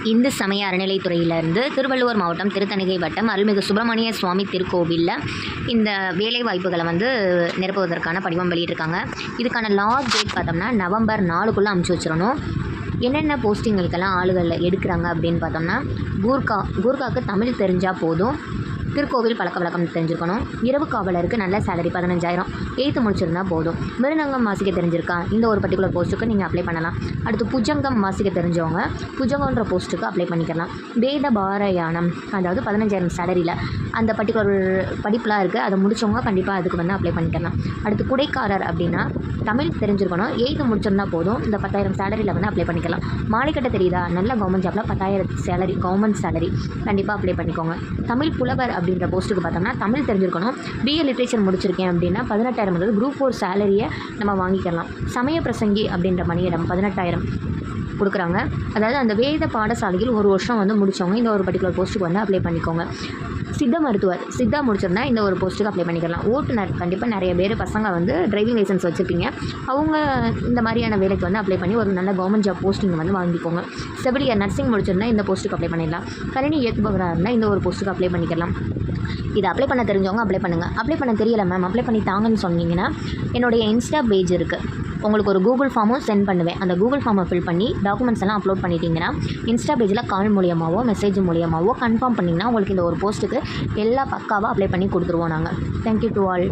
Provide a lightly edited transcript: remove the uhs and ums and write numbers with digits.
இந்து சமய அறநிலைத்துறையிலிருந்து திருவள்ளூர் மாவட்டம் திருத்தணிகை வட்டம் அருள்மிகு சுப்பிரமணிய சுவாமி திருக்கோவிலில் இந்த வேலை வாய்ப்புகளை நிரப்புவதற்கான படிவம் வெளியிட்டிருக்காங்க. இதுக்கான லாஸ்ட் டேட் பார்த்தோம்னா நவம்பர் 4க்குள்ளே அமுச்சு வச்சிடணும். என்னென்ன போஸ்டிங்களுக்கெல்லாம் ஆளுகள் எடுக்கிறாங்க அப்படின்னு பார்த்தோம்னா, கூர்காவுக்கு தமிழ் தெரிஞ்சால் போதும். திருக்கோவில் பழக்க வழக்கம் தெரிஞ்சிருக்கணும். இரவு காவலருக்கு நல்ல சேலரி 15,000. 8th முடிச்சிருந்தா போதும். மிருதங்கம் வாசிக்க தெரிஞ்சிருக்கா இந்த ஒரு பர்டிகுலர் போஸ்ட்டுக்கு நீங்கள் அப்ளை பண்ணலாம். அடுத்து புஜங்கம் வாசிக்க தெரிஞ்சவங்க புஜங்கன்ற போஸ்ட்டுக்கு அப்ளை பண்ணிக்கலாம். வேத பாரயானம் அதாவது 15,000 சேலரியில் அந்த பர்டிகுலர் படிப்புலாம் இருக்குது. அதை முடித்தவங்க கண்டிப்பாக அதுக்கு அப்ளை பண்ணிக்கலாம். அடுத்து குடைக்காரர் அப்படின்னா தமிழ் தெரிஞ்சிருக்கணும். 8th முடிச்சிருந்தா போதும். இந்த 10,000 சேலரியில் அப்ளை பண்ணிக்கலாம். மாலைக்கட்ட தெரியுதா, நல்ல கவர்மெண்ட் ஜாப்பில் 10,000 சேலரி, கவர்மெண்ட் சேலரி, கண்டிப்பாக அப்ளை பண்ணிக்கோங்க. தமிழ் புலவர் அப்படின்ற போஸ்ட்டுக்கு பார்த்தோம்னா தமிழ் தெரிஞ்சிருக்கணும். பிஏ லிட்ரேச்சர் முடிச்சிருக்கேன் அப்படின்னா 18,000 வந்து குரூப் 4 சேலரியை நம்ம வாங்கிக்கலாம். சமய பிரசங்கி அப்படின்ற பணியிடம் 18,000 கொடுக்குறாங்க. அதாவது அந்த வேத பாடசாலையில் 1 வருஷம் முடித்தவங்க இந்த ஒரு பர்டிகுலர் போஸ்ட்டுக்கு அப்ளை பண்ணிக்கோங்க. சித்த மருத்துவர் சித்தா முடிச்சிருந்தா இந்த ஒரு போஸ்ட்டுக்கு அப்ளை பண்ணிக்கலாம். ஓட்டுநர் கண்டிப்பாக நிறைய பேர் பசங்க டிரைவிங் லைசன்ஸ் வச்சுருப்பீங்க. அவங்க இந்த மாதிரியான வேலைக்கு அப்ளை பண்ணி ஒரு நல்ல கவர்மெண்ட் ஜாப் போஸ்டிங் வாங்கிக்கோங்க. செவிலியர் நர்சிங் முடிச்சிருந்தா இந்த போஸ்ட்டுக்கு அப்ளை பண்ணிடலாம். கணினி இயக்குபவராக இருந்தால் இந்த ஒரு போஸ்ட்டுக்கு அப்ளை பண்ணிக்கலாம். இதை அப்ளை பண்ண தெரிஞ்சவங்க அப்ளை பண்ணுங்கள். அப்ளை பண்ண தெரியல மேம், அப்ளை பண்ணி தாங்கன்னு சொன்னீங்கன்னா என்னுடைய இன்ஸ்டா பேஜ் இருக்குது. உங்களுக்கு ஒரு கூகுள் ஃபார்மும் சென்ட் பண்ணுவேன். அந்த கூகுள் ஃபார்மை ஃபில் பண்ணி டாக்குமெண்ட்ஸ் எல்லாம் அப்லோட் பண்ணிட்டீங்கன்னா இன்ஸ்டா பேஜில் கால் மூலியமாகவோ மெசேஜ் மூலியமாகவோ கன்ஃபார்ம் பண்ணிங்கன்னா உங்களுக்கு இந்த ஒரு போஸ்ட்டுக்கு எல்லா பக்காவாக அப்ளை பண்ணி கொடுத்துருவோம் நாங்கள். Thank you to all.